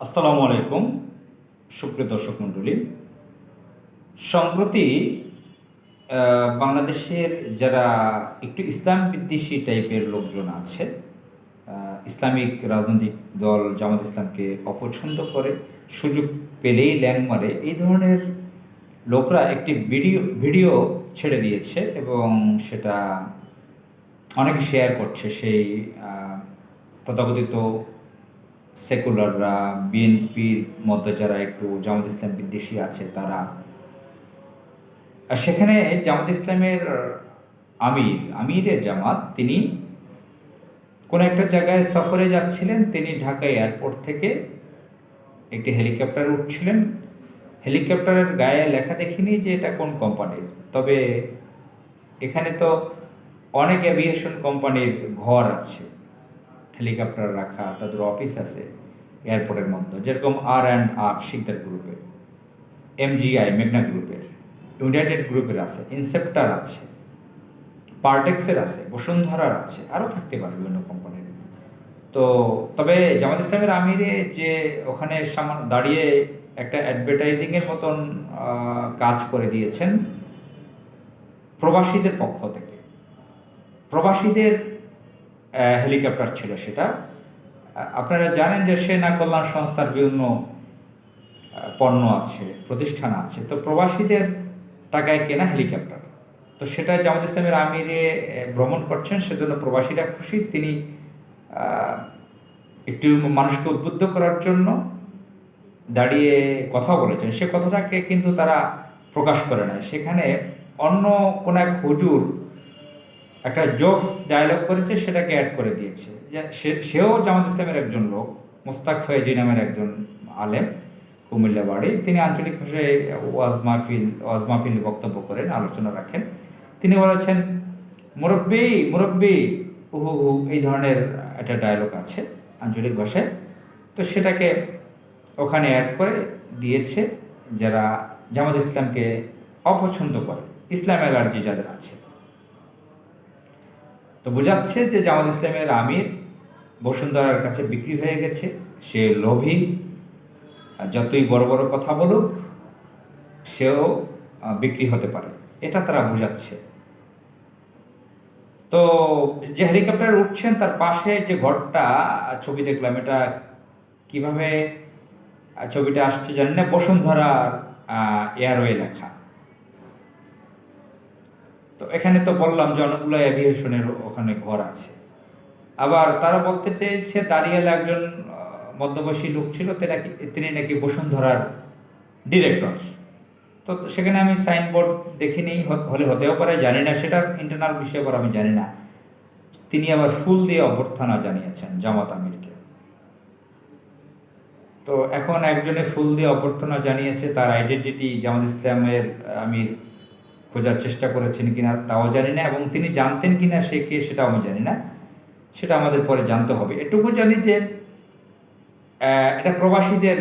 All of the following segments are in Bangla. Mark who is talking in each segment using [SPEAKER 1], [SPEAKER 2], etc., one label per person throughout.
[SPEAKER 1] আসসালামু আলাইকুম, সুপ্রিয় দর্শক মণ্ডলী। সম্প্রতি বাংলাদেশের যারা একটু ইসলাম বিদ্বেষী টাইপের লোকজন আছে, ইসলামিক রাজনৈতিক দল জামাত ইসলামকে অপছন্দ করে, সুযোগ পেলেই ল্যাং মারে, এই ধরনের লোকরা একটি ভিডিও ভিডিও ছেড়ে দিয়েছে এবং সেটা অনেকে শেয়ার করছে। সেই তথাকথিত সেকুলাররা, বিএনপির মধ্যে যারা একটু জামাত ইসলাম বিদ্বেষী আছে তারা, সেখানে জামাত ইসলামের আমিরের জামাত, তিনি কোনো একটা জায়গায় সফরে যাচ্ছিলেন। তিনি ঢাকা এয়ারপোর্ট থেকে একটি হেলিকপ্টারে উঠছিলেন। হেলিকপ্টারের গায়ে লেখা দেখিনি যে এটা কোন কোম্পানির, তবে এখানে তো অনেক অ্যাভিয়েশন কোম্পানির ঘর আছে, হেলিকপ্টার রাখা, তাদের অফিস আছে এয়ারপোর্টের মধ্যে, যেরকম R&R শিকদার গ্রুপের, MGI মেঘনা গ্রুপের, ইউনাইটেড গ্রুপের আছে, ইনসেপ্টার আছে, পার্টেক্সের আছে, বসুন্ধরার আছে, আরও থাকতে পারে বিভিন্ন কোম্পানির। তো তবে জামাত ইসলামের আমিরে যে ওখানে দাঁড়িয়ে একটা অ্যাডভার্টাইজিংয়ের মতন কাজ করে দিয়েছেন প্রবাসীদের পক্ষ থেকে। প্রবাসীদের হেলিকপ্টার ছিল সেটা। আপনারা জানেন যে সেনা কল্যাণ সংস্থার বিভিন্ন পণ্য আছে, প্রতিষ্ঠান আছে, তো প্রবাসীদের টাকায় কেনা হেলিকপ্টার। তো সেটা জামাত ইসলামের আমিরে ভ্রমণ করছেন, সেজন্য প্রবাসীরা খুশি। তিনি একটু মানুষকে উদ্বুদ্ধ করার জন্য দাঁড়িয়ে কথা বলেছেন। সে কথাটাকে কিন্তু তারা প্রকাশ করে নাই। সেখানে অন্য কোনো এক হুজুর একটা জোকস ডায়লগ করেছে, সেটাকে অ্যাড করে দিয়েছে। সেও জামাত ইসলামের একজন লোক, মোস্তাক ফয়েজি নামের একজন আলেম, কুমিল্লা বাড়ি। তিনি আঞ্চলিক ভাষায় ওয়াজ মাহফিল বক্তব্য করেন, আলোচনা রাখেন। তিনি বলেছেন, মুরব্বী মুরব্বী, উহু হু, এই ধরনের একটা ডায়লগ আছে আঞ্চলিক ভাষায়। তো সেটাকে ওখানে অ্যাড করে দিয়েছে যারা জামাত ইসলামকে অপছন্দ করে, ইসলাম অ্যালার্জি যাদের আছে। তো বোঝাচ্ছে যে জামাত ইসলামের আমির বসুন্ধরার কাছে বিক্রি হয়ে গেছে। সে লোভী, যতই বড় বড় কথা বলুক সেও বিক্রি হতে পারে, এটা তারা বোঝাচ্ছে। তো যে হেলিকপ্টার উঠছেন তার পাশে যে ঘরটা ছবি দেখলাম, এটা কিভাবে ছবিটা আসছে জানি না, বসুন্ধরার এয়ারওয়ে লেখা। তো এখানে তো বললাম যে অনেকগুলো অ্যাভিয়েশনের ওখানে ঘর আছে। আবার তারা বলতে চেয়েছে দাঁড়িয়ালে একজন মধ্যবয়সী লোক ছিল, তিনি নাকি বসুন্ধরার ডিরেক্টর। তো সেখানে আমি সাইনবোর্ড দেখিনি, হলে হতেও পারে, জানি না, সেটার ইন্টারনাল বিষয় পর আমি জানি না। তিনি আবার ফুল দিয়ে অভ্যর্থনা জানিয়েছেন জামাত আমিরকে। তো এখন একজনে ফুল দিয়ে অভ্যর্থনা জানিয়েছে, তার আইডেন্টিটি জামাত ইসলামের আমির খোঁজার চেষ্টা করেছেন কিনা তাও জানি না, এবং তিনি জানতেন কিনা সে কে সেটাও আমি জানি না, সেটা আমাদের পরে জানতে হবে। এটুকু জানি যে এটা প্রবাসীদের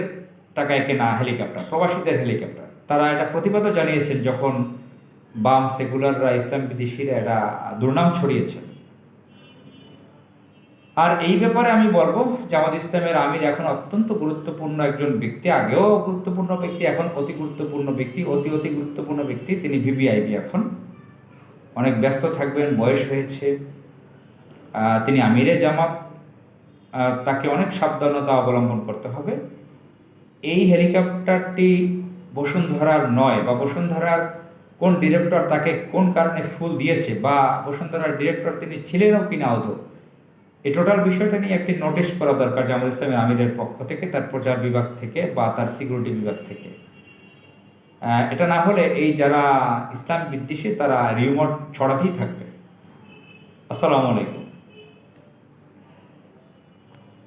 [SPEAKER 1] টাকায় কেনা হেলিকপ্টার, প্রবাসীদের হেলিকপ্টার। তারা এটা প্রতিবাদও জানিয়েছেন যখন বাম সেকুলাররা, ইসলাম বিদ্বেষীরা এটা দুর্নাম ছড়িয়েছেন। আর এই ব্যাপারে আমি বলবো, জামাত ইসলামের আমির এখন অত্যন্ত গুরুত্বপূর্ণ একজন ব্যক্তি, আগেও গুরুত্বপূর্ণ ব্যক্তি, এখন অতি গুরুত্বপূর্ণ ব্যক্তি, অতি অতি গুরুত্বপূর্ণ ব্যক্তি। তিনি ভিভিআইপি, এখন অনেক ব্যস্ত থাকবেন, বয়স হয়েছে। তিনি আমিরে জামাত, তাকে অনেক সাবধানতা অবলম্বন করতে হবে। এই হেলিকপ্টারটি বসুন্ধরার নয়, বা বসুন্ধরার কোন ডিরেক্টর তাকে কোন কারণে ফুল দিয়েছে, বা বসুন্ধরার ডিরেক্টর তিনি ছিলেনও কিনা আদৌ, এই টোটাল বিষয়টা নিয়ে একটি নোটিশ করা দরকার জামাত ইসলামের আমিরের পক্ষ থেকে, তার প্রচার বিভাগ থেকে বা তার সিকিউরিটি বিভাগ থেকে। এটা না হলে এই যারা ইসলাম বিদ্বেষী তারা রিউমার ছড়াতেই থাকবে। আসসালামু আলাইকুম।